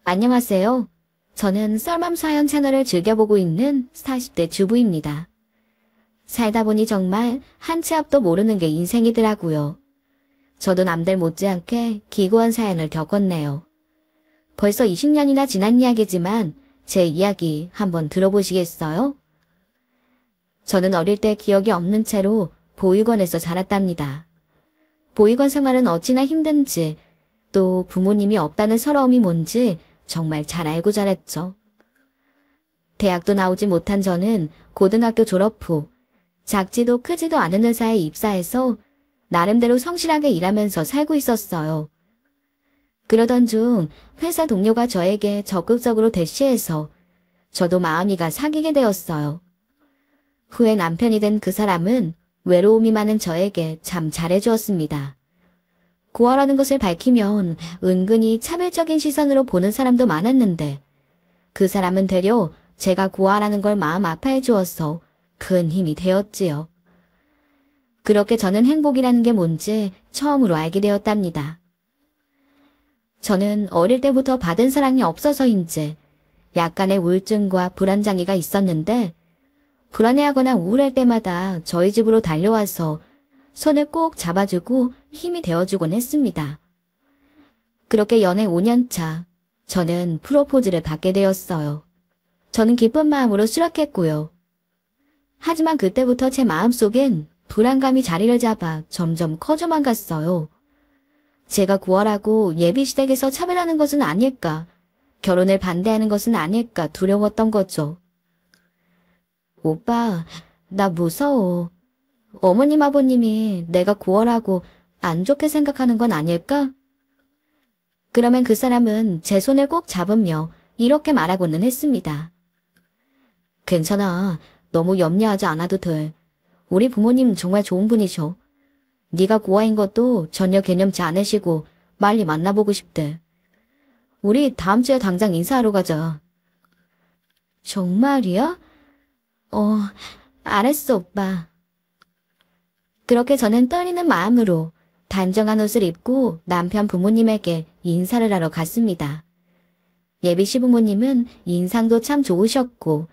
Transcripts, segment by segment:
안녕하세요. 저는 썰맘 사연 채널을 즐겨보고 있는 40대 주부입니다. 살다 보니 정말 한 치 앞도 모르는 게 인생이더라고요. 저도 남들 못지않게 기구한 사연을 겪었네요. 벌써 20년이나 지난 이야기지만 제 이야기 한번 들어보시겠어요? 저는 어릴 때 기억이 없는 채로 보육원에서 자랐답니다. 보육원 생활은 어찌나 힘든지 또 부모님이 없다는 서러움이 뭔지 정말 잘 알고 자랐죠. 대학도 나오지 못한 저는 고등학교 졸업 후 작지도 크지도 않은 회사에 입사해서 나름대로 성실하게 일하면서 살고 있었어요. 그러던 중 회사 동료가 저에게 적극적으로 대시해서 저도 마음이 가 사귀게 되었어요. 후에 남편이 된 그 사람은 외로움이 많은 저에게 참 잘해주었습니다. 고아라는 것을 밝히면 은근히 차별적인 시선으로 보는 사람도 많았는데 그 사람은 되려 제가 고아라는 걸 마음 아파해 주어서 큰 힘이 되었지요. 그렇게 저는 행복이라는 게 뭔지 처음으로 알게 되었답니다. 저는 어릴 때부터 받은 사랑이 없어서인지 약간의 우울증과 불안장애가 있었는데 불안해하거나 우울할 때마다 저희 집으로 달려와서 손을 꼭 잡아주고 힘이 되어주곤 했습니다. 그렇게 연애 5년 차, 저는 프로포즈를 받게 되었어요. 저는 기쁜 마음으로 수락했고요. 하지만 그때부터 제 마음속엔 불안감이 자리를 잡아 점점 커져만 갔어요. 제가 구월하고 예비시댁에서 차별하는 것은 아닐까, 결혼을 반대하는 것은 아닐까 두려웠던 거죠. 오빠, 나 무서워. 어머님 아버님이 내가 고월하고 안 좋게 생각하는 건 아닐까? 그러면 그 사람은 제 손을 꼭 잡으며 이렇게 말하고는 했습니다. 괜찮아. 너무 염려하지 않아도 돼. 우리 부모님 정말 좋은 분이셔. 네가 고아인 것도 전혀 개념치 않으시고 빨리 만나보고 싶대. 우리 다음 주에 당장 인사하러 가자. 정말이야? 알았어, 오빠. 그렇게 저는 떨리는 마음으로 단정한 옷을 입고 남편 부모님에게 인사를 하러 갔습니다. 예비 시부모님은 인상도 참 좋으셨고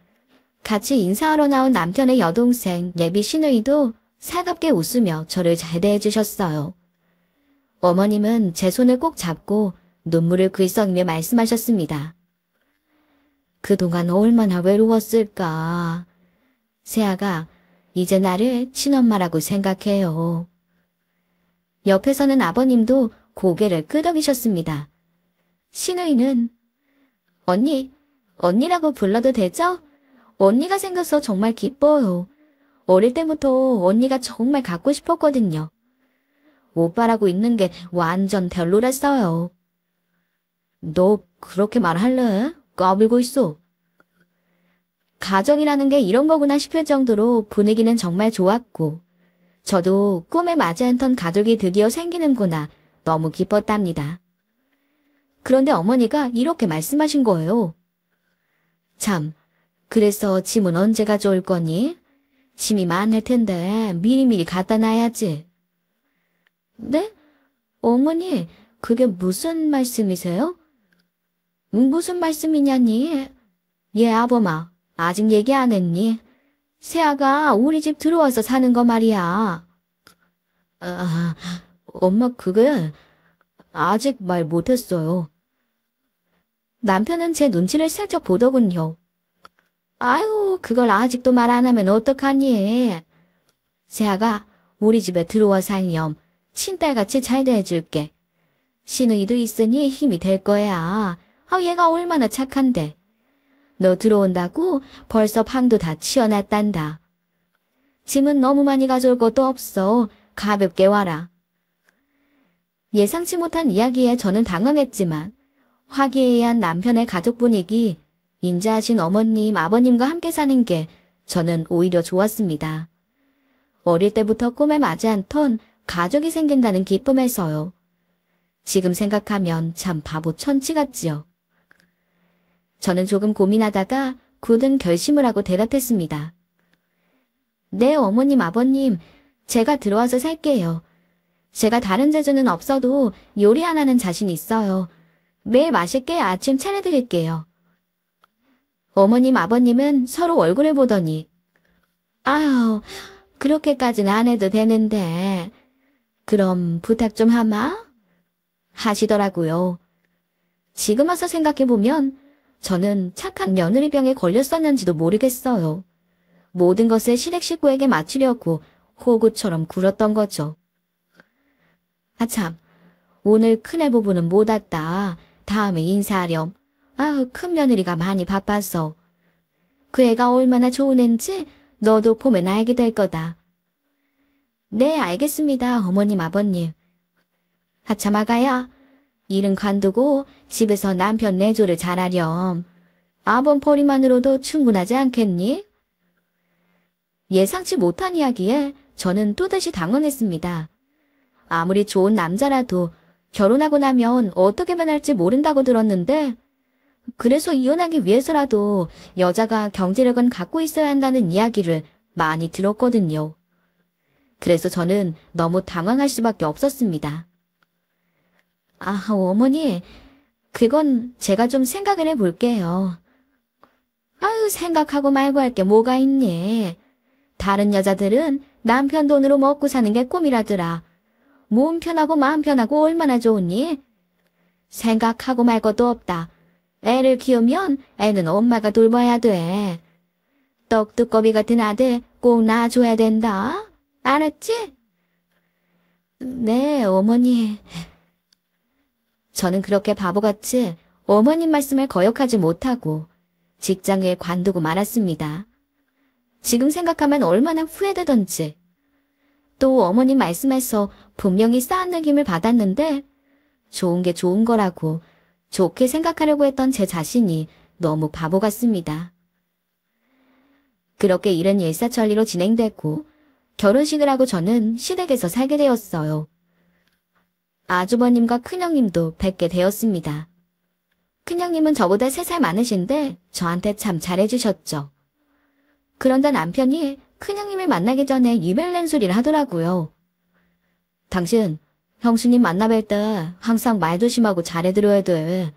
같이 인사하러 나온 남편의 여동생 예비 시누이도 살갑게 웃으며 저를 잘 대해주셨어요. 어머님은 제 손을 꼭 잡고 눈물을 글썽이며 말씀하셨습니다. 그동안 얼마나 외로웠을까. 세아가 이제 나를 친엄마라고 생각해요. 옆에서는 아버님도 고개를 끄덕이셨습니다. 시누이는 언니라고 불러도 되죠? 언니가 생겨서 정말 기뻐요. 어릴 때부터 언니가 정말 갖고 싶었거든요. 오빠라고 있는 게 완전 별로랬어요. 너 그렇게 말할래? 까불고 있어. 가정이라는 게 이런 거구나 싶을 정도로 분위기는 정말 좋았고 저도 꿈에 맞지 않던 가족이 드디어 생기는구나 너무 기뻤답니다. 그런데 어머니가 이렇게 말씀하신 거예요. 참, 그래서 짐은 언제 가져올 거니? 짐이 많을 텐데 미리미리 갖다 놔야지. 네? 어머니, 그게 무슨 말씀이세요? 무슨 말씀이냐니? 예, 아범아. 아직 얘기 안 했니? 세아가 우리 집 들어와서 사는 거 말이야. 엄마 그게 아직 말 못했어요. 남편은 제 눈치를 살짝 보더군요. 아유, 그걸 아직도 말 안 하면 어떡하니? 세아가 우리 집에 들어와 살렴. 친딸같이 잘 대해줄게. 시누이도 있으니 힘이 될 거야. 얘가 얼마나 착한데. 너 들어온다고 벌써 방도 다 치워놨단다. 짐은 너무 많이 가져올 것도 없어. 가볍게 와라. 예상치 못한 이야기에 저는 당황했지만 화기애애한 남편의 가족 분위기, 인자하신 어머님, 아버님과 함께 사는 게 저는 오히려 좋았습니다. 어릴 때부터 꿈에 맞지 않던 가족이 생긴다는 기쁨에서요. 지금 생각하면 참 바보 천치 같지요. 저는 조금 고민하다가 굳은 결심을 하고 대답했습니다. 네, 어머님, 아버님, 제가 들어와서 살게요. 제가 다른 재주는 없어도 요리 하나는 자신 있어요. 매일 맛있게 아침 차려드릴게요. 어머님, 아버님은 서로 얼굴을 보더니 아유, 그렇게까지는 안 해도 되는데 그럼 부탁 좀 하마? 하시더라고요. 지금 와서 생각해보면 저는 착한 며느리병에 걸렸었는지도 모르겠어요. 모든 것을 시댁 식구에게 맞추려고 호구처럼 굴었던 거죠. 아참, 오늘 큰애 부부는 못 왔다. 다음에 인사하렴. 아우, 큰 며느리가 많이 바빠서. 그 애가 얼마나 좋은 앤지 너도 보면 알게 될 거다. 네, 알겠습니다, 어머님, 아버님. 아참, 아가야. 일은 관두고 집에서 남편 내조를 잘하렴. 아범 벌이만으로도 충분하지 않겠니? 예상치 못한 이야기에 저는 또다시 당황했습니다. 아무리 좋은 남자라도 결혼하고 나면 어떻게 변할지 모른다고 들었는데 그래서 이혼하기 위해서라도 여자가 경제력은 갖고 있어야 한다는 이야기를 많이 들었거든요. 그래서 저는 너무 당황할 수밖에 없었습니다. 아, 어머니, 그건 제가 좀 생각을 해볼게요. 아유, 생각하고 말고 할 게 뭐가 있니? 다른 여자들은 남편 돈으로 먹고 사는 게 꿈이라더라. 몸 편하고 마음 편하고 얼마나 좋으니? 생각하고 말 것도 없다. 애를 키우면 애는 엄마가 돌봐야 돼. 떡두꺼비 같은 아들 꼭 낳아줘야 된다. 알았지? 네, 어머니. 저는 그렇게 바보같이 어머님 말씀을 거역하지 못하고 직장에 관두고 말았습니다. 지금 생각하면 얼마나 후회되던지. 또 어머님 말씀에서 분명히 쌓아낸 힘을 받았는데 좋은 게 좋은 거라고 좋게 생각하려고 했던 제 자신이 너무 바보 같습니다. 그렇게 일은 일사천리로 진행됐고 결혼식을 하고 저는 시댁에서 살게 되었어요. 아주버님과 큰형님도 뵙게 되었습니다. 큰형님은 저보다 3살 많으신데 저한테 참 잘해주셨죠. 그런데 남편이 큰형님을 만나기 전에 이별낸 소리를 하더라고요. 당신 형수님 만나뵐 때 항상 말 조심하고 잘해들어야 돼.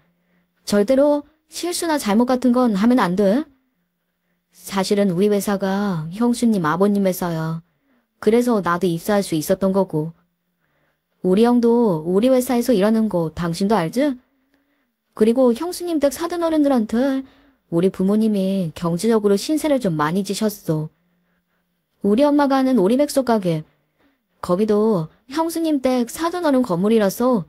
절대로 실수나 잘못 같은 건 하면 안 돼. 사실은 우리 회사가 형수님 아버님 회사야. 그래서 나도 입사할 수 있었던 거고. 우리 형도 우리 회사에서 일하는 거 당신도 알지? 그리고 형수님 댁 사돈 어른들한테 우리 부모님이 경제적으로 신세를 좀 많이 지셨어. 우리 엄마가 하는 오리백숙 가게. 거기도 형수님 댁 사돈 어른 건물이라서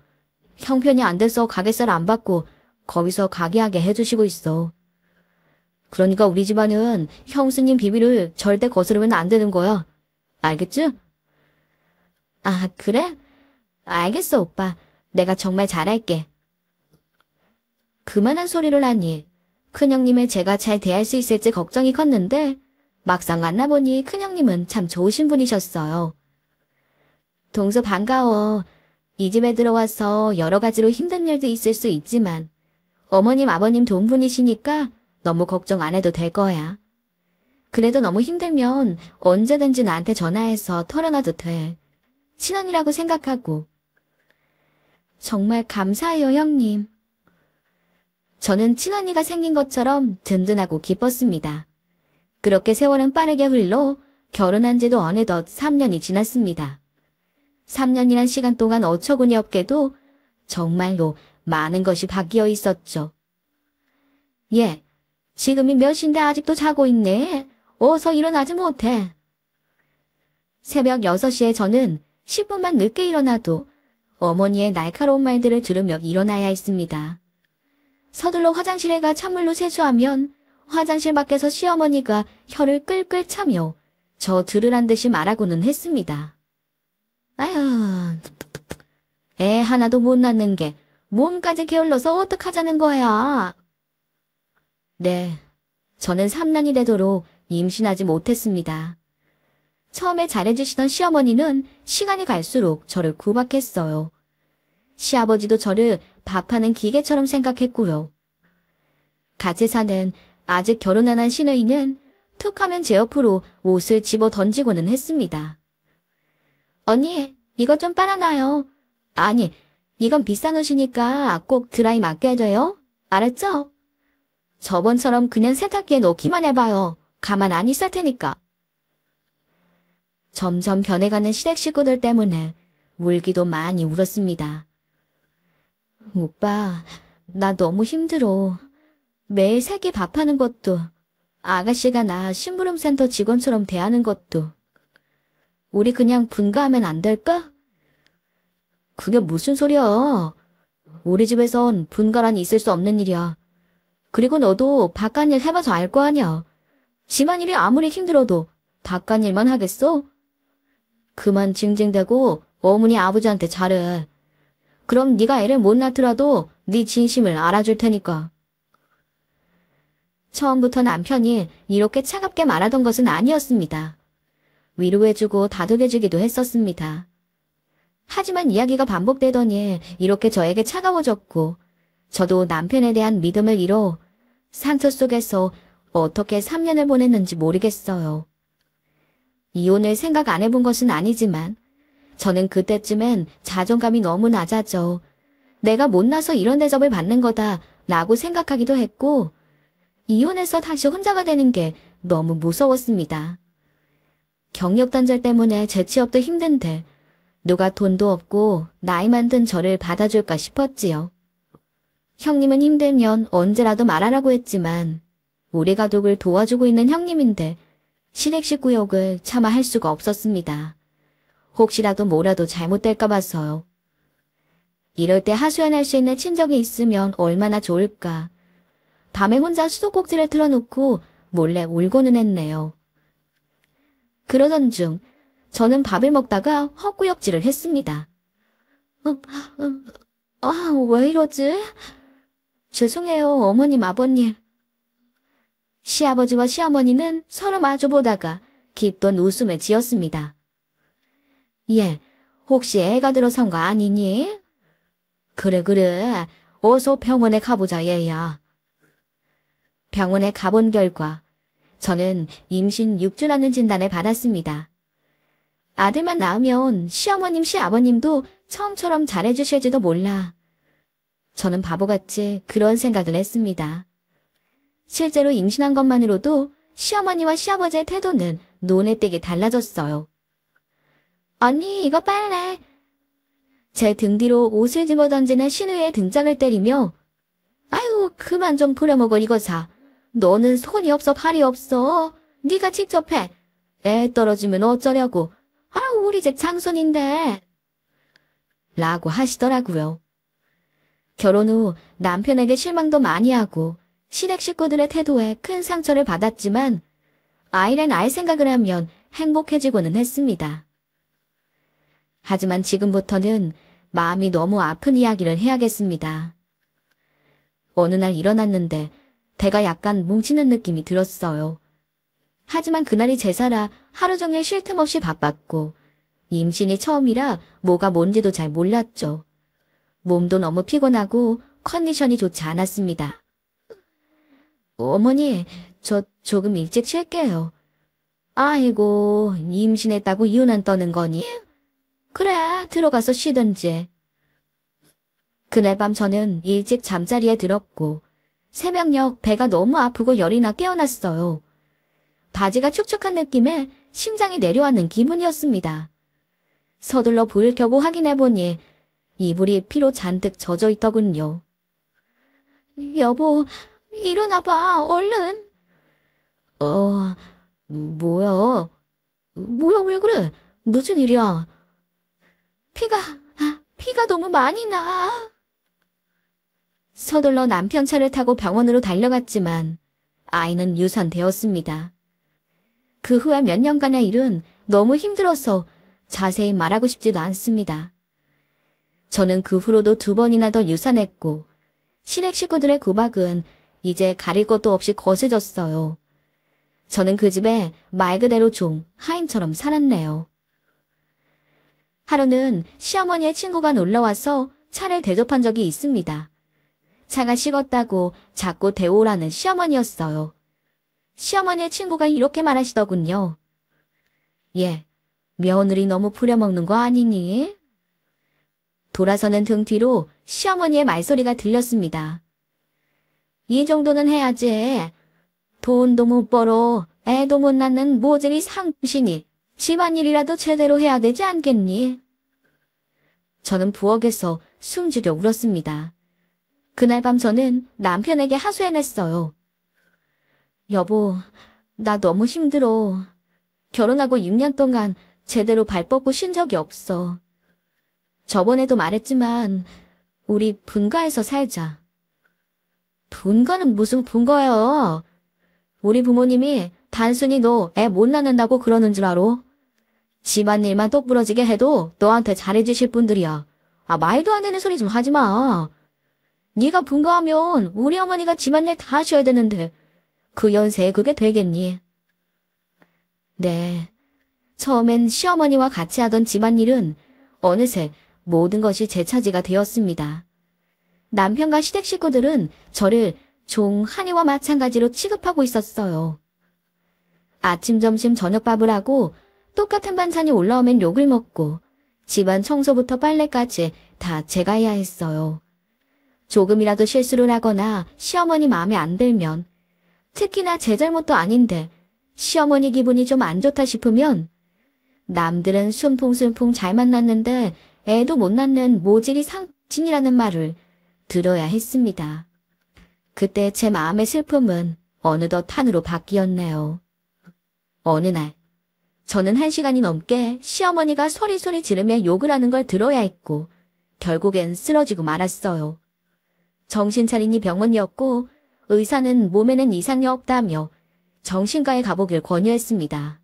형편이 안 돼서 가게세를 안 받고 거기서 가게 하게 해주시고 있어. 그러니까 우리 집안은 형수님 비밀을 절대 거스르면 안 되는 거야. 알겠지? 아, 그래? 알겠어, 오빠. 내가 정말 잘할게. 그만한 소리를 하니 큰형님을 제가 잘 대할 수 있을지 걱정이 컸는데 막상 만나보니 큰형님은 참 좋으신 분이셨어요. 동서 반가워. 이 집에 들어와서 여러 가지로 힘든 일도 있을 수 있지만 어머님 아버님 좋은 분이시니까 너무 걱정 안 해도 될 거야. 그래도 너무 힘들면 언제든지 나한테 전화해서 털어놔도 돼. 친언니라고 생각하고. 정말 감사해요, 형님. 저는 친언니가 생긴 것처럼 든든하고 기뻤습니다. 그렇게 세월은 빠르게 흘러 결혼한 지도 어느덧 3년이 지났습니다. 3년이란 시간 동안 어처구니 없게도 정말로 많은 것이 바뀌어 있었죠. 예, 지금이 몇 시인데 아직도 자고 있네. 어서 일어나지 못해. 새벽 6시에 저는 10분만 늦게 일어나도 어머니의 날카로운 말들을 들으며 일어나야 했습니다. 서둘러 화장실에 가 찬물로 세수하면 화장실 밖에서 시어머니가 혀를 끌끌 차며 저 들으란 듯이 말하고는 했습니다. 아휴, 애 하나도 못 낳는 게 몸까지 게을러서 어떡하자는 거야. 네, 저는 3년이 되도록 임신하지 못했습니다. 처음에 잘해주시던 시어머니는 시간이 갈수록 저를 구박했어요. 시아버지도 저를 밥하는 기계처럼 생각했고요. 같이 사는 아직 결혼 안 한 시누이는 툭하면 제 옆으로 옷을 집어 던지고는 했습니다. 언니, 이거 좀 빨아놔요. 아니, 이건 비싼 옷이니까 꼭 드라이 맡겨야 돼요. 알았죠? 저번처럼 그냥 세탁기에 넣기만 해봐요. 가만 안 있을 테니까. 점점 변해가는 시댁 식구들 때문에 울기도 많이 울었습니다. 오빠, 나 너무 힘들어. 매일 새끼 밥하는 것도, 아가씨가 나 심부름센터 직원처럼 대하는 것도. 우리 그냥 분가하면 안 될까? 그게 무슨 소리야. 우리 집에선 분가란 있을 수 없는 일이야. 그리고 너도 바깥일 해봐서 알 거 아니야. 집안일이 아무리 힘들어도 바깥일만 하겠어? 그만 징징대고 어머니 아버지한테 잘해. 그럼 네가 애를 못 낳더라도 네 진심을 알아줄 테니까. 처음부터 남편이 이렇게 차갑게 말하던 것은 아니었습니다. 위로해주고 다독여주기도 했었습니다. 하지만 이야기가 반복되더니 이렇게 저에게 차가워졌고 저도 남편에 대한 믿음을 잃어 상처 속에서 어떻게 3년을 보냈는지 모르겠어요. 이혼을 생각 안 해본 것은 아니지만 저는 그때쯤엔 자존감이 너무 낮아져 내가 못나서 이런 대접을 받는 거다 라고 생각하기도 했고 이혼해서 다시 혼자가 되는 게 너무 무서웠습니다. 경력 단절 때문에 재취업도 힘든데 누가 돈도 없고 나이만 든 저를 받아줄까 싶었지요. 형님은 힘들면 언제라도 말하라고 했지만 우리 가족을 도와주고 있는 형님인데 시댁 식구 욕을 차마 할 수가 없었습니다. 혹시라도 뭐라도 잘못될까 봐서요. 이럴 때 하소연할 수 있는 친정이 있으면 얼마나 좋을까. 밤에 혼자 수도꼭지를 틀어놓고 몰래 울고는 했네요. 그러던 중 저는 밥을 먹다가 헛구역질을 했습니다. 왜 이러지? 죄송해요, 어머님, 아버님. 시아버지와 시어머니는 서로 마주보다가 깊던 웃음을 지었습니다. 얘, 혹시 애가 들어선 거 아니니? 그래. 어서 병원에 가보자, 얘야. 병원에 가본 결과 저는 임신 6주라는 진단을 받았습니다. 아들만 낳으면 시어머님, 시아버님도 처음처럼 잘해주실지도 몰라. 저는 바보같이 그런 생각을 했습니다. 실제로 임신한 것만으로도 시어머니와 시아버지의 태도는 눈에 띄게 달라졌어요. 언니, 이거 빨래. 제 등 뒤로 옷을 집어던지는 신우의 등짝을 때리며 아유, 그만 좀 부려먹어 이거 사. 너는 손이 없어 팔이 없어. 네가 직접 해. 애 떨어지면 어쩌려고. 아유, 우리 집 장손인데. 라고 하시더라고요. 결혼 후 남편에게 실망도 많이 하고 시댁 식구들의 태도에 큰 상처를 받았지만 아이를 낳을 생각을 하면 행복해지고는 했습니다. 하지만 지금부터는 마음이 너무 아픈 이야기를 해야겠습니다. 어느 날 일어났는데 배가 약간 뭉치는 느낌이 들었어요. 하지만 그날이 제사라 하루 종일 쉴 틈 없이 바빴고 임신이 처음이라 뭐가 뭔지도 잘 몰랐죠. 몸도 너무 피곤하고 컨디션이 좋지 않았습니다. 어머니, 저 조금 일찍 쉴게요. 아이고, 임신했다고 이유는 떠는 거니? 그래, 들어가서 쉬든지. 그날 밤 저는 일찍 잠자리에 들었고 새벽녘 배가 너무 아프고 열이 나 깨어났어요. 바지가 축축한 느낌에 심장이 내려앉는 기분이었습니다. 서둘러 불을 켜고 확인해보니 이불이 피로 잔뜩 젖어 있더군요. 여보, 일어나봐, 얼른. 뭐야? 뭐야, 왜 그래? 무슨 일이야? 피가 너무 많이 나. 서둘러 남편 차를 타고 병원으로 달려갔지만 아이는 유산되었습니다. 그 후에 몇 년간의 일은 너무 힘들어서 자세히 말하고 싶지도 않습니다. 저는 그 후로도 2번이나 더 유산했고 시댁 식구들의 구박은 이제 가릴 것도 없이 거세졌어요. 저는 그 집에 말 그대로 종, 하인처럼 살았네요. 하루는 시어머니의 친구가 놀러와서 차를 대접한 적이 있습니다. 차가 식었다고 자꾸 데워오라는 시어머니였어요. 시어머니의 친구가 이렇게 말하시더군요. 예, 며느리 너무 부려먹는 거 아니니? 돌아서는 등 뒤로 시어머니의 말소리가 들렸습니다. 이 정도는 해야지. 돈도 못 벌어 애도 못 낳는 모질이 상신이 집안일이라도 제대로 해야 되지 않겠니? 저는 부엌에서 숨죽여 울었습니다. 그날 밤 저는 남편에게 하소연했어요. 여보, 나 너무 힘들어. 결혼하고 6년 동안 제대로 발 뻗고 쉰 적이 없어. 저번에도 말했지만 우리 분가해서 살자. 분가는 무슨 분가예요? 우리 부모님이 단순히 너 애 못 낳는다고 그러는 줄 알아? 집안일만 똑부러지게 해도 너한테 잘해주실 분들이야. 말도 안 되는 소리 좀 하지 마. 네가 분가하면 우리 어머니가 집안일 다 하셔야 되는데 그 연세에 그게 되겠니? 네. 처음엔 시어머니와 같이 하던 집안일은 어느새 모든 것이 제 차지가 되었습니다. 남편과 시댁 식구들은 저를 종 한이와 마찬가지로 취급하고 있었어요. 아침, 점심, 저녁밥을 하고 똑같은 반찬이 올라오면 욕을 먹고 집안 청소부터 빨래까지 다 제가 해야 했어요. 조금이라도 실수를 하거나 시어머니 마음에 안 들면, 특히나 제 잘못도 아닌데 시어머니 기분이 좀 안 좋다 싶으면 남들은 순풍순풍 잘 만났는데 애도 못 낳는 모질이 상진이라는 말을 들어야 했습니다. 그때 제 마음의 슬픔은 어느덧 한으로 바뀌었네요. 어느 날 저는 1시간이 넘게 시어머니가 소리소리 지르며 욕을 하는 걸 들어야 했고 결국엔 쓰러지고 말았어요. 정신 차리니 병원이었고 의사는 몸에는 이상이 없다며 정신과에 가보길 권유했습니다.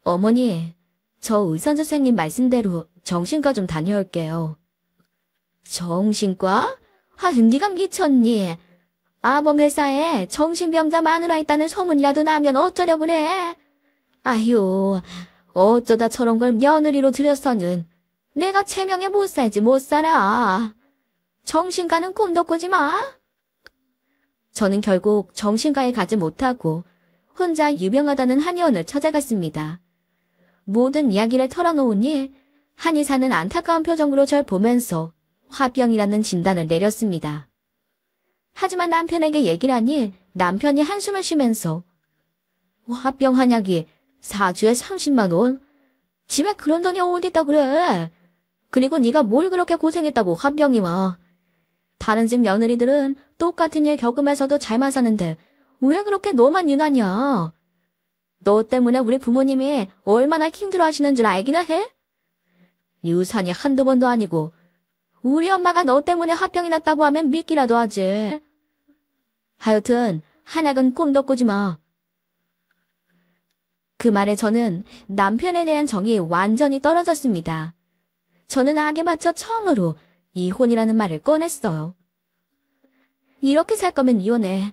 어머니, 저 의사 선생님 말씀대로 정신과 좀 다녀올게요. 정신과? 네가 미쳤니? 아범 회사에 정신병자 마누라 있다는 소문이라도 나면 어쩌려 그래? 아휴, 어쩌다 저런 걸 며느리로 들여서는 내가 체명에 못 살지 못 살아. 정신과는 꿈도 꾸지 마. 저는 결국 정신과에 가지 못하고 혼자 유명하다는 한의원을 찾아갔습니다. 모든 이야기를 털어놓으니 한의사는 안타까운 표정으로 절 보면서 화병이라는 진단을 내렸습니다. 하지만 남편에게 얘기를 하니 남편이 한숨을 쉬면서 화병 한약이 4주에 30만 원? 집에 그런 돈이 어디 있다 그래? 그리고 네가 뭘 그렇게 고생했다고 화병이 와. 다른 집 며느리들은 똑같은 일 겪으면서도 잘만 사는데 왜 그렇게 너만 유난이야? 너 때문에 우리 부모님이 얼마나 힘들어하시는 줄 알기나 해? 유산이 한두 번도 아니고 우리 엄마가 너 때문에 화병이 났다고 하면 믿기라도 하지. 하여튼 한약은 꿈도 꾸지 마. 그 말에 저는 남편에 대한 정이 완전히 떨어졌습니다. 저는 악에 맞춰 처음으로 이혼이라는 말을 꺼냈어요. 이렇게 살 거면 이혼해.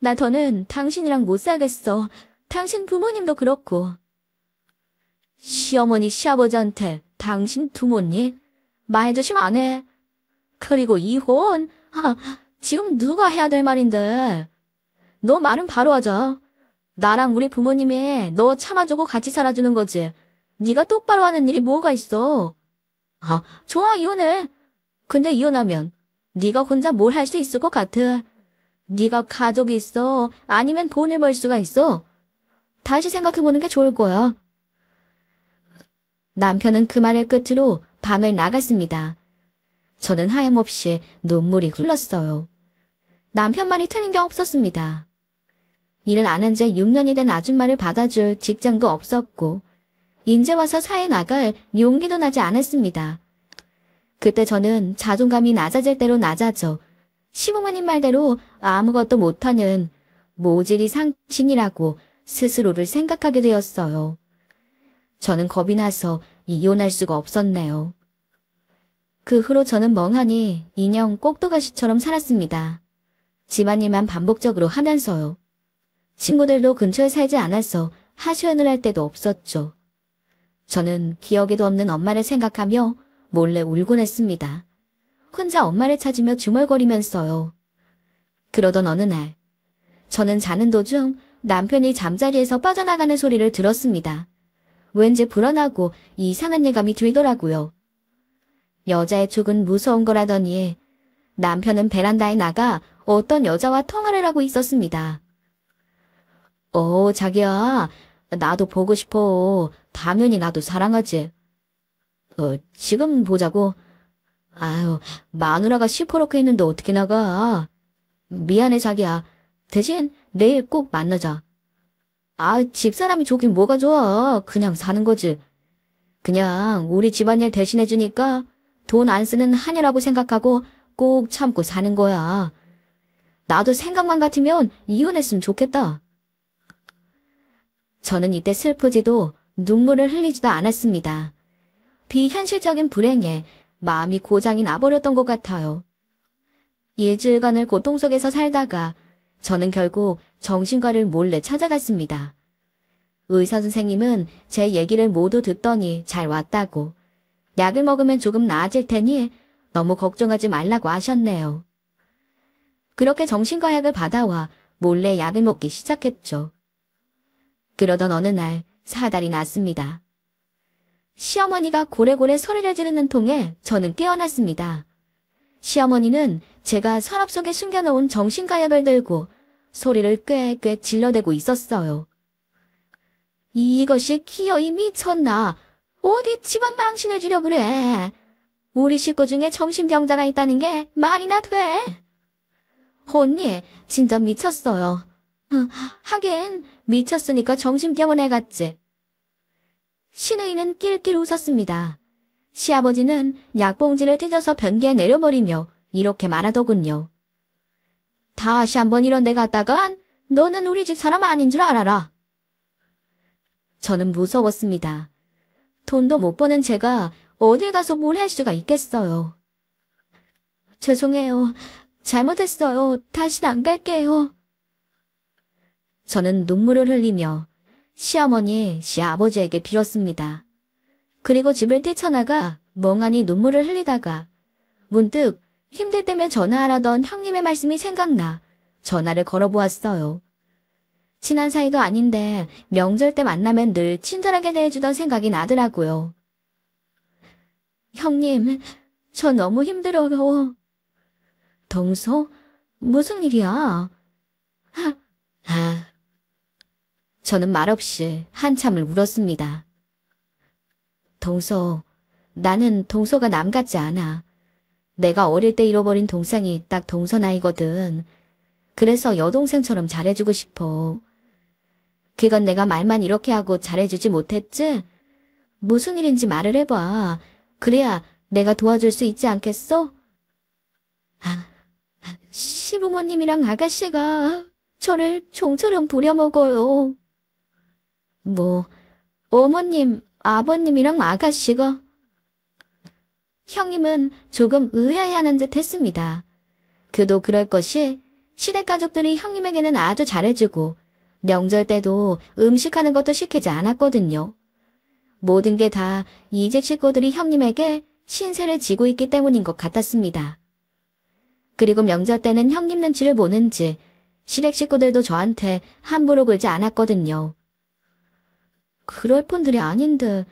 나 더는 당신이랑 못 살겠어. 당신 부모님도 그렇고. 시어머니 시아버지한테 당신 부모님? 말조심 안 해. 그리고 이혼? 지금 누가 해야 될 말인데. 너 말은 바로 하자. 나랑 우리 부모님이 너 참아주고 같이 살아주는 거지. 네가 똑바로 하는 일이 뭐가 있어. 좋아, 이혼해. 근데 이혼하면 네가 혼자 뭘 할 수 있을 것 같아. 네가 가족이 있어? 아니면 돈을 벌 수가 있어? 다시 생각해보는 게 좋을 거야. 남편은 그 말을 끝으로 방을 나갔습니다. 저는 하염없이 눈물이 흘렀어요. 남편 말이 틀린 게 없었습니다. 일을 안 한 지 6년이 된 아줌마를 받아줄 직장도 없었고 인제 와서 사회 나갈 용기도 나지 않았습니다. 그때 저는 자존감이 낮아질 대로 낮아져 시부모님 말대로 아무것도 못하는 모질이 상신이라고 스스로를 생각하게 되었어요. 저는 겁이 나서 이혼할 수가 없었네요. 그 후로 저는 멍하니 인형 꼭두가시처럼 살았습니다. 집안일만 반복적으로 하면서요. 친구들도 근처에 살지 않아서 하소연을 할 때도 없었죠. 저는 기억에도 없는 엄마를 생각하며 몰래 울곤 했습니다. 혼자 엄마를 찾으며 중얼거리면서요. 그러던 어느 날 저는 자는 도중 남편이 잠자리에서 빠져나가는 소리를 들었습니다. 왠지 불안하고 이상한 예감이 들더라고요. 여자의 쪽은 무서운 거라더니 남편은 베란다에 나가 어떤 여자와 통화를 하고 있었습니다. 자기야, 나도 보고 싶어. 당연히 나도 사랑하지. 지금 보자고. 아유, 마누라가 시퍼렇게 있는데 어떻게 나가. 미안해, 자기야. 대신 내일 꼭 만나자. 집사람이 좋긴 뭐가 좋아. 그냥 사는 거지. 그냥 우리 집안일 대신해주니까 돈 안 쓰는 한여라고 생각하고 꼭 참고 사는 거야. 나도 생각만 같으면 이혼했으면 좋겠다. 저는 이때 슬프지도 눈물을 흘리지도 않았습니다. 비현실적인 불행에 마음이 고장이 나버렸던 것 같아요. 일주일간을 고통 속에서 살다가 저는 결국 정신과를 몰래 찾아갔습니다. 의사 선생님은 제 얘기를 모두 듣더니 잘 왔다고, 약을 먹으면 조금 나아질 테니 너무 걱정하지 말라고 하셨네요. 그렇게 정신과 약을 받아와 몰래 약을 먹기 시작했죠. 그러던 어느 날 사달이 났습니다. 시어머니가 고래고래 소리를 지르는 통에 저는 깨어났습니다. 시어머니는 제가 서랍 속에 숨겨놓은 정신과 약을 들고 소리를 꾀꾀 질러대고 있었어요. 이것이 기어이 미쳤나? 어디 집안 망신을 주려 그래? 우리 식구 중에 정신병자가 있다는 게 말이나 돼? 언니, 진짜 미쳤어요. 하긴 미쳤으니까 정신병원에 갔지. 신의는 낄낄 웃었습니다. 시아버지는 약봉지를 찢어서 변기에 내려버리며 이렇게 말하더군요. 다시 한번 이런 데 갔다간 너는 우리 집 사람 아닌 줄 알아라. 저는 무서웠습니다. 돈도 못 버는 제가 어딜 가서 뭘 할 수가 있겠어요. 죄송해요. 잘못했어요. 다신 안 갈게요. 저는 눈물을 흘리며 시어머니, 시아버지에게 빌었습니다. 그리고 집을 뛰쳐나가 멍하니 눈물을 흘리다가 문득 힘들 때면 전화하라던 형님의 말씀이 생각나 전화를 걸어보았어요. 친한 사이도 아닌데 명절 때 만나면 늘 친절하게 대해주던 생각이 나더라고요. 형님, 저 너무 힘들어요. 동서? 무슨 일이야? 저는 말없이 한참을 울었습니다. 동서, 나는 동서가 남 같지 않아. 내가 어릴 때 잃어버린 동생이 딱 동서 나이거든. 그래서 여동생처럼 잘해주고 싶어. 그건 내가 말만 이렇게 하고 잘해주지 못했지? 무슨 일인지 말을 해봐. 그래야 내가 도와줄 수 있지 않겠어? 시부모님이랑 아가씨가 저를 종처럼 부려먹어요. 뭐, 어머님, 아버님이랑 아가씨가. 형님은 조금 의아해하는 듯 했습니다. 그도 그럴 것이 시댁 가족들이 형님에게는 아주 잘해주고 명절 때도 음식하는 것도 시키지 않았거든요. 모든 게 다 이집 식구들이 형님에게 신세를 지고 있기 때문인 것 같았습니다. 그리고 명절 때는 형님 눈치를 보는지 시댁 식구들도 저한테 함부로 굴지 않았거든요. 그럴 분들이 아닌데.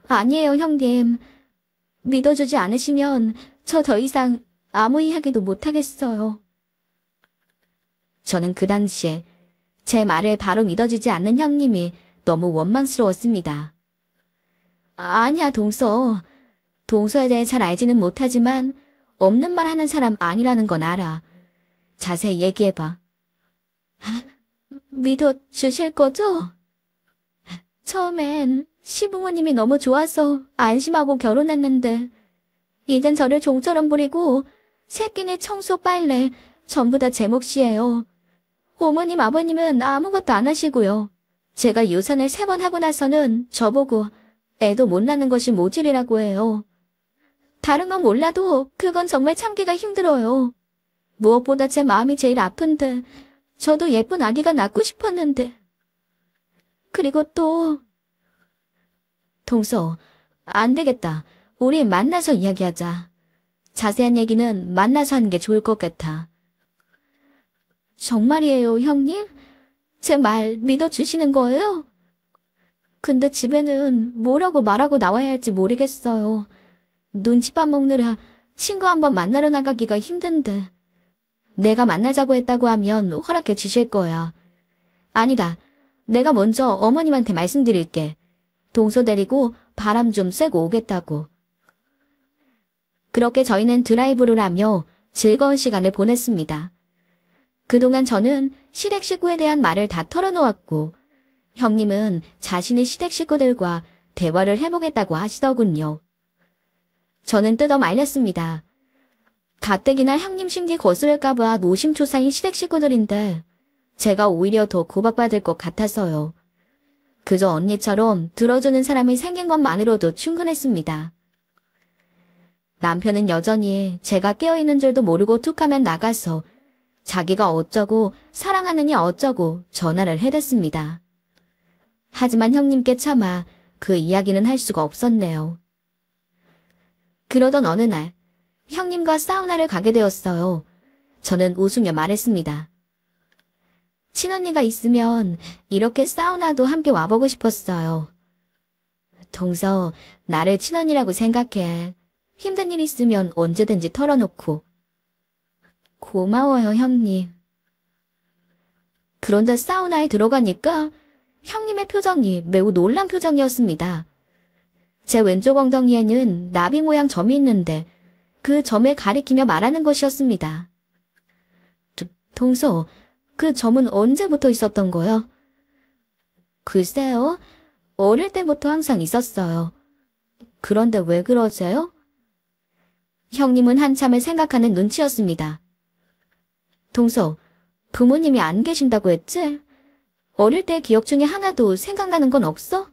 아니에요, 형님. 믿어주지 않으시면 저 더 이상 아무 이야기도 못하겠어요. 저는 그 당시에 제 말을 바로 믿어주지 않는 형님이 너무 원망스러웠습니다. 아니야, 동서. 동서에 대해 잘 알지는 못하지만 없는 말 하는 사람 아니라는 건 알아. 자세히 얘기해봐. 믿어주실 거죠? 처음엔 시부모님이 너무 좋아서 안심하고 결혼했는데 이젠 저를 종처럼 부리고 새끼네 청소 빨래 전부 다 제 몫이에요. 어머님 아버님은 아무것도 안 하시고요. 제가 유산을 3번 하고 나서는 저보고 애도 못 낳는 것이 모질이라고 해요. 다른 건 몰라도 그건 정말 참기가 힘들어요. 무엇보다 제 마음이 제일 아픈데 저도 예쁜 아기가 낳고 싶었는데. 그리고 또 동서, 안 되겠다. 우리 만나서 이야기하자. 자세한 얘기는 만나서 하는 게 좋을 것 같아. 정말이에요, 형님? 제 말 믿어주시는 거예요? 근데 집에는 뭐라고 말하고 나와야 할지 모르겠어요. 눈치밥 먹느라 친구 한번 만나러 나가기가 힘든데. 내가 만나자고 했다고 하면 허락해 주실 거야. 아니다. 내가 먼저 어머님한테 말씀드릴게. 동서 데리고 바람 좀 쐬고 오겠다고. 그렇게 저희는 드라이브를 하며 즐거운 시간을 보냈습니다. 그동안 저는 시댁 식구에 대한 말을 다 털어놓았고 형님은 자신의 시댁 식구들과 대화를 해보겠다고 하시더군요. 저는 뜯어 말렸습니다. 가뜩이나 형님 심기 거스를까봐 노심초사인 시댁 식구들인데 제가 오히려 더 구박받을 것 같아서요. 그저 언니처럼 들어주는 사람이 생긴 것만으로도 충분했습니다. 남편은 여전히 제가 깨어있는 줄도 모르고 툭하면 나가서 자기가 어쩌고 사랑하느니 어쩌고 전화를 해댔습니다. 하지만 형님께 차마 그 이야기는 할 수가 없었네요. 그러던 어느 날 형님과 사우나를 가게 되었어요. 저는 웃으며 말했습니다. 친언니가 있으면 이렇게 사우나도 함께 와보고 싶었어요. 동서, 나를 친언니라고 생각해. 힘든 일 있으면 언제든지 털어놓고. 고마워요, 형님. 그런데 사우나에 들어가니까 형님의 표정이 매우 놀란 표정이었습니다. 제 왼쪽 엉덩이에는 나비 모양 점이 있는데 그 점을 가리키며 말하는 것이었습니다. 동서, 그 점은 언제부터 있었던 거요? 글쎄요. 어릴 때부터 항상 있었어요. 그런데 왜 그러세요? 형님은 한참을 생각하는 눈치였습니다. 동서, 부모님이 안 계신다고 했지? 어릴 때 기억 중에 하나도 생각나는 건 없어?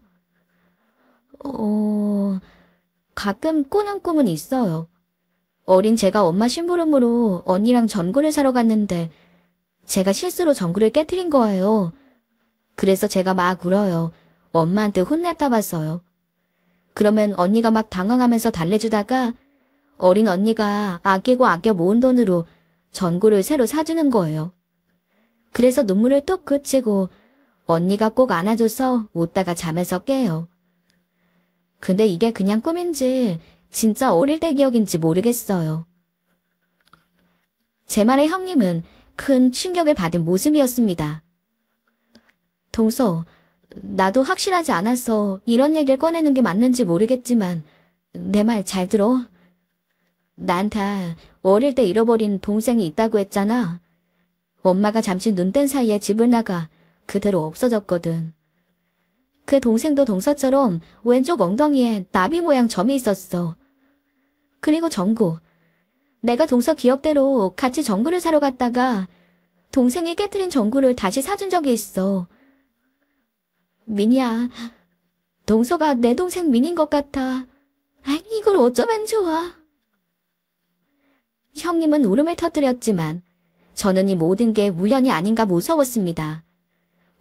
가끔 꾸는 꿈은 있어요. 어린 제가 엄마 심부름으로 언니랑 전구를 사러 갔는데 제가 실수로 전구를 깨트린 거예요. 그래서 제가 막 울어요. 엄마한테 혼냈다 봤어요. 그러면 언니가 막 당황하면서 달래주다가 어린 언니가 아끼고 아껴 모은 돈으로 전구를 새로 사주는 거예요. 그래서 눈물을 뚝 그치고 언니가 꼭 안아줘서 웃다가 잠에서 깨요. 근데 이게 그냥 꿈인지 진짜 어릴 때 기억인지 모르겠어요. 제 말에 형님은 큰 충격을 받은 모습이었습니다. 동서, 나도 확실하지 않아서 이런 얘기를 꺼내는 게 맞는지 모르겠지만 내 말 잘 들어. 난 다 어릴 때 잃어버린 동생이 있다고 했잖아. 엄마가 잠시 눈 뗀 사이에 집을 나가 그대로 없어졌거든. 그 동생도 동서처럼 왼쪽 엉덩이에 나비 모양 점이 있었어. 그리고 전구. 내가 동서 기억대로 같이 전구를 사러 갔다가 동생이 깨트린 전구를 다시 사준 적이 있어. 민이야, 동서가 내 동생 민인 것 같아. 이걸 어쩌면 좋아. 형님은 울음을 터뜨렸지만 저는 이 모든 게 우연이 아닌가 무서웠습니다.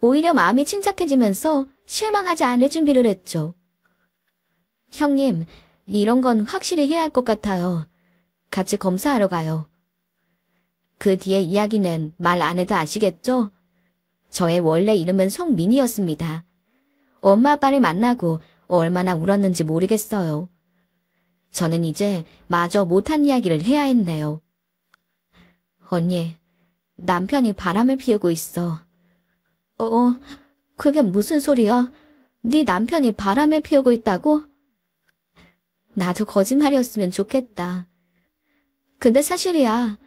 오히려 마음이 침착해지면서 실망하지 않을 준비를 했죠. 형님, 이런 건 확실히 해야 할 것 같아요. 같이 검사하러 가요. 그 뒤에 이야기는 말 안 해도 아시겠죠? 저의 원래 이름은 송민이었습니다. 엄마 아빠를 만나고 얼마나 울었는지 모르겠어요. 저는 이제 마저 못한 이야기를 해야 했네요. 언니, 남편이 바람을 피우고 있어. 그게 무슨 소리야? 네 남편이 바람을 피우고 있다고? 나도 거짓말이었으면 좋겠다. 근데 사실이야.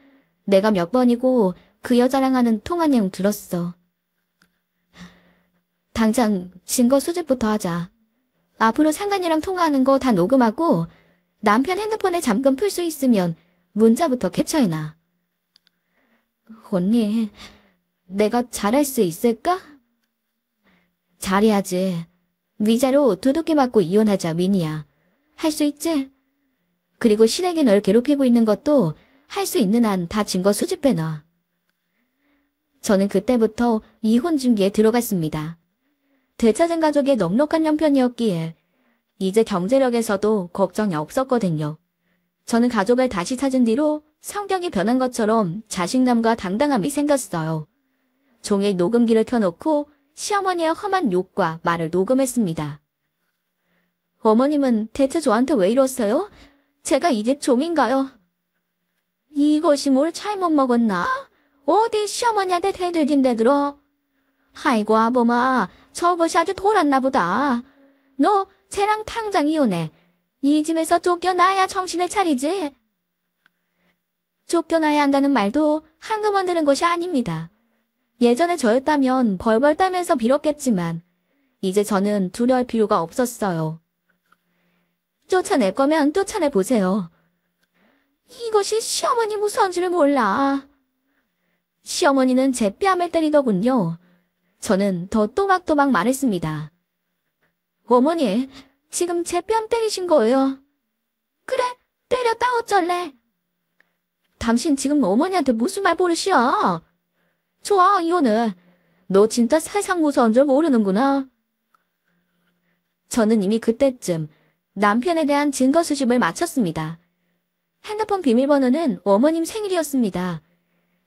내가 몇 번이고 그 여자랑 하는 통화 내용 들었어. 당장 증거 수집부터 하자. 앞으로 상관이랑 통화하는 거 다 녹음하고 남편 핸드폰에 잠금 풀 수 있으면 문자부터 캡처해놔. 언니, 내가 잘할 수 있을까? 잘해야지. 위자료 두둑이 맞고 이혼하자, 민이야. 할 수 있지? 그리고 시댁이 널 괴롭히고 있는 것도 할 수 있는 한 다 증거 수집해놔. 저는 그때부터 이혼 준비에 들어갔습니다. 되찾은 가족의 넉넉한 형편이었기에 이제 경제력에서도 걱정이 없었거든요. 저는 가족을 다시 찾은 뒤로 성격이 변한 것처럼 자신감과 당당함이 생겼어요. 종일 녹음기를 켜놓고 시어머니의 험한 욕과 말을 녹음했습니다. 어머님은 대체 저한테 왜 이러세요? 제가 이 집 종인가요? 이것이 뭘 잘못 먹었나? 어디 시어머니한테 대들긴대 들어? 아이고 아범아, 저것이 아주 돌았나 보다. 너 쟤랑 당장 이혼해. 이 집에서 쫓겨나야 정신을 차리지. 쫓겨나야 한다는 말도 한두 번 들은 것이 아닙니다. 예전에 저였다면 벌벌 떨면서 빌었겠지만 이제 저는 두려울 필요가 없었어요. 쫓아낼 거면 쫓아내보세요. 이것이 시어머니 무서운 줄 몰라. 시어머니는 제 뺨을 때리더군요. 저는 더 또박또박 말했습니다. 어머니, 지금 제 뺨 때리신 거예요. 그래, 때렸다 어쩔래? 당신 지금 어머니한테 무슨 말 버릇이야? 좋아, 이혼해. 너 진짜 세상 무서운 줄 모르는구나. 저는 이미 그때쯤 남편에 대한 증거 수집을 마쳤습니다. 핸드폰 비밀번호는 어머님 생일이었습니다.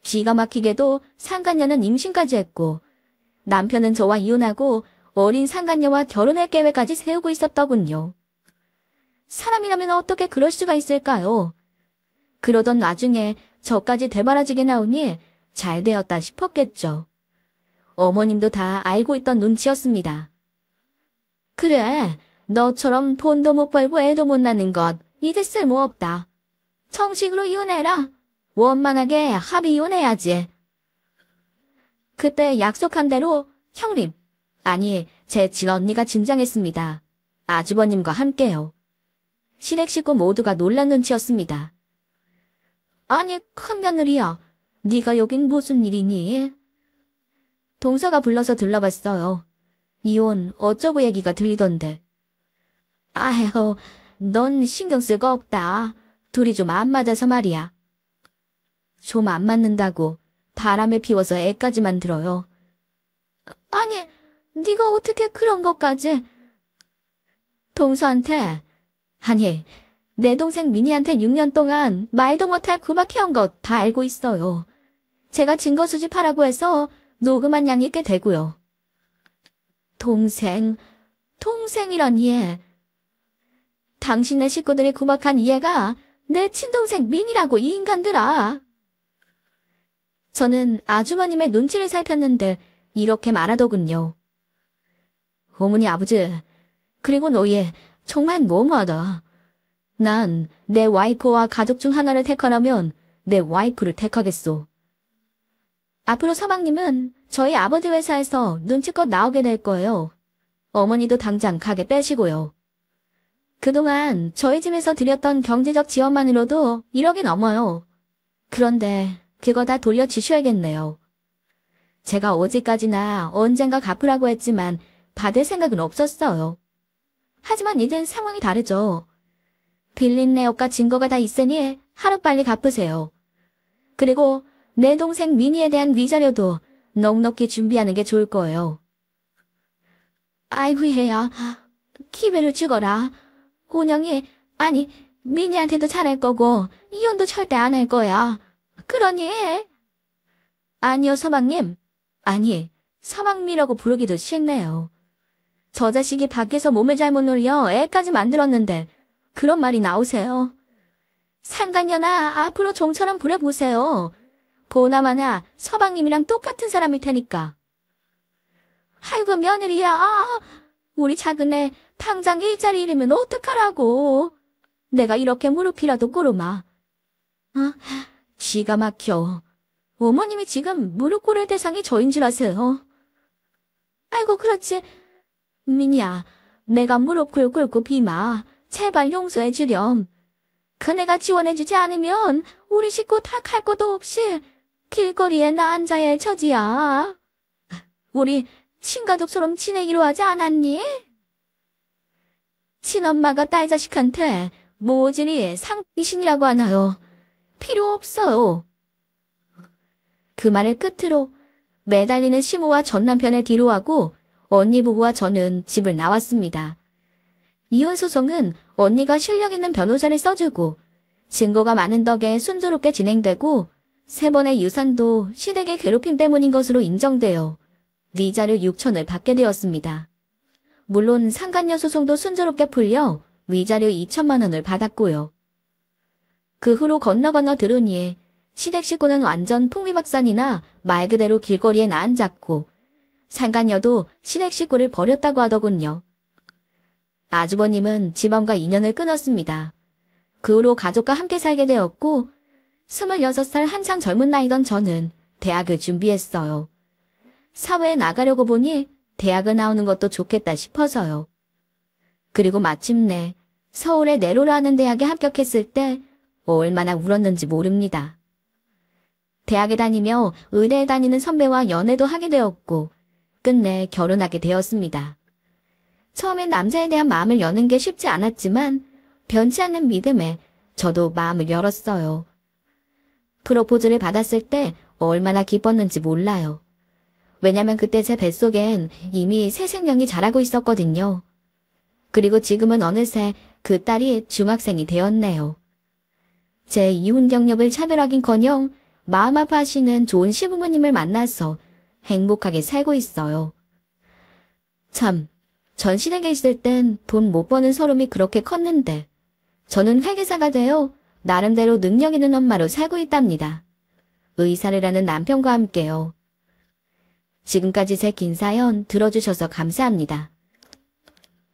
기가 막히게도 상간녀는 임신까지 했고 남편은 저와 이혼하고 어린 상간녀와 결혼할 계획까지 세우고 있었더군요. 사람이라면 어떻게 그럴 수가 있을까요? 그러던 와중에 저까지 되바라지게 나오니 잘 되었다 싶었겠죠. 어머님도 다 알고 있던 눈치였습니다. 그래, 너처럼 돈도 못 벌고 애도 못 낳는 것 이제 쓸모없다. 정식으로 이혼해라. 원만하게 합의 이혼해야지. 그때 약속한 대로 형님, 아니 제 친언니가 진장했습니다. 아주버님과 함께요. 시댁 식구 모두가 놀란 눈치였습니다. 아니 큰며느리야, 네가 여긴 무슨 일이니? 동서가 불러서 들러봤어요. 이혼 어쩌고 얘기가 들리던데. 아휴, 넌 신경 쓸 거 없다. 둘이 좀 안 맞아서 말이야. 좀 안 맞는다고 바람을 피워서 애까지만 들어요. 아니, 네가 어떻게 그런 것까지? 동서한테, 아니, 내 동생 민희한테 6년 동안 말도 못할 구박해온 것 다 알고 있어요. 제가 증거 수집하라고 해서 녹음한 양이 꽤 되고요. 동생이라니. 당신네 식구들이 구박한 이 애가 내 친동생 민희라고 이 인간들아. 저는 아주버님의 눈치를 살폈는데 이렇게 말하더군요. 어머니 아버지, 그리고 너희 정말 너무하다. 난 내 와이프와 가족 중 하나를 택하라면 내 와이프를 택하겠소. 앞으로 서방님은 저희 아버지 회사에서 눈치껏 나오게 될 거예요. 어머니도 당장 가게 빼시고요. 그동안 저희 집에서 드렸던 경제적 지원만으로도 1억이 넘어요. 그런데 그거 다 돌려주셔야겠네요. 제가 어제까지나 언젠가 갚으라고 했지만 받을 생각은 없었어요. 하지만 이젠 상황이 다르죠. 빌린 내역과 증거가 다 있으니 하루빨리 갚으세요. 그리고 내 동생 미니에 대한 위자료도 넉넉히 준비하는 게 좋을 거예요. 아이고 얘야, 기회를 주거라. 혼영이, 아니 미니한테도 잘할 거고 이혼도 절대 안 할 거야. 그러니? 아니요 서방님. 아니, 서방미라고 부르기도 싫네요. 저 자식이 밖에서 몸을 잘못 놀려 애까지 만들었는데 그런 말이 나오세요. 상간녀나 앞으로 종처럼 부려보세요. 보나마나 서방님이랑 똑같은 사람일 테니까. 아이고 며느리야, 우리 작은애 당장 일자리 잃으면 어떡하라고. 내가 이렇게 무릎이라도 꿇으마. 기가 막혀. 어머님이 지금 무릎 꿇을 대상이 저인 줄 아세요? 아이고 그렇지. 민희야, 내가 무릎 꿇고 비마. 제발 용서해 주렴. 그네가 지원해주지 않으면 우리 식구 탁할 것도 없이 길거리에 나 앉아야 처지야. 우리 친가족처럼 지내기로 하지 않았니? 친엄마가 딸 자식한테 모질이 상이신이라고 하나요? 필요 없어요. 그 말을 끝으로 매달리는 시모와 전 남편을 뒤로하고 언니 부부와 저는 집을 나왔습니다. 이혼 소송은 언니가 실력 있는 변호사를 써주고 증거가 많은 덕에 순조롭게 진행되고 3번의 유산도 시댁의 괴롭힘 때문인 것으로 인정돼요. 위자료 6천을 받게 되었습니다. 물론 상간녀 소송도 순조롭게 풀려 위자료 2천만 원을 받았고요. 그 후로 건너 들으니 시댁 식구는 완전 풍비박산이나 말 그대로 길거리에 나앉았고 상간녀도 시댁 식구를 버렸다고 하더군요. 아주버님은 집안과 인연을 끊었습니다. 그 후로 가족과 함께 살게 되었고 26살 한창 젊은 나이던 저는 대학을 준비했어요. 사회에 나가려고 보니 대학을 나오는 것도 좋겠다 싶어서요. 그리고 마침내 서울의 내로라는 대학에 합격했을 때 얼마나 울었는지 모릅니다. 대학에 다니며 의대에 다니는 선배와 연애도 하게 되었고 끝내 결혼하게 되었습니다. 처음엔 남자에 대한 마음을 여는 게 쉽지 않았지만 변치 않는 믿음에 저도 마음을 열었어요. 프로포즈를 받았을 때 얼마나 기뻤는지 몰라요. 왜냐면 그때 제 뱃속엔 이미 새 생명이 자라고 있었거든요. 그리고 지금은 어느새 그 딸이 중학생이 되었네요. 제 이혼 경력을 차별하긴커녕 마음 아파하시는 좋은 시부모님을 만나서 행복하게 살고 있어요. 참, 전 시댁에 있을 땐 돈 못 버는 서름이 그렇게 컸는데 저는 회계사가 되어 나름대로 능력 있는 엄마로 살고 있답니다. 의사를 하는 남편과 함께요. 지금까지 제 긴 사연 들어주셔서 감사합니다.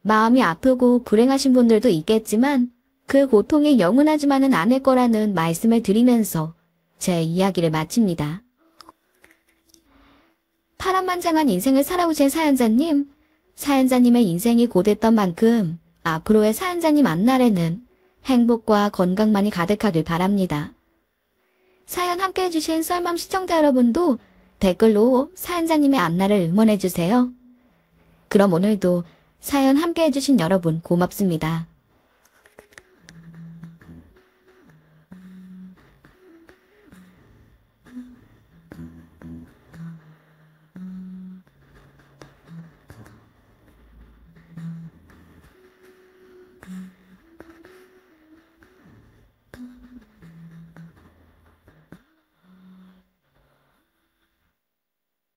마음이 아프고 불행하신 분들도 있겠지만 그 고통이 영원하지만은 않을 거라는 말씀을 드리면서 제 이야기를 마칩니다. 파란만장한 인생을 살아오신 사연자님, 사연자님의 인생이 고됐던 만큼 앞으로의 사연자님 앞날에는 행복과 건강만이 가득하길 바랍니다. 사연 함께 해주신 썰맘 시청자 여러분도 댓글로 사연자님의 앞날을 응원해주세요. 그럼 오늘도 사연 함께 해주신 여러분 고맙습니다.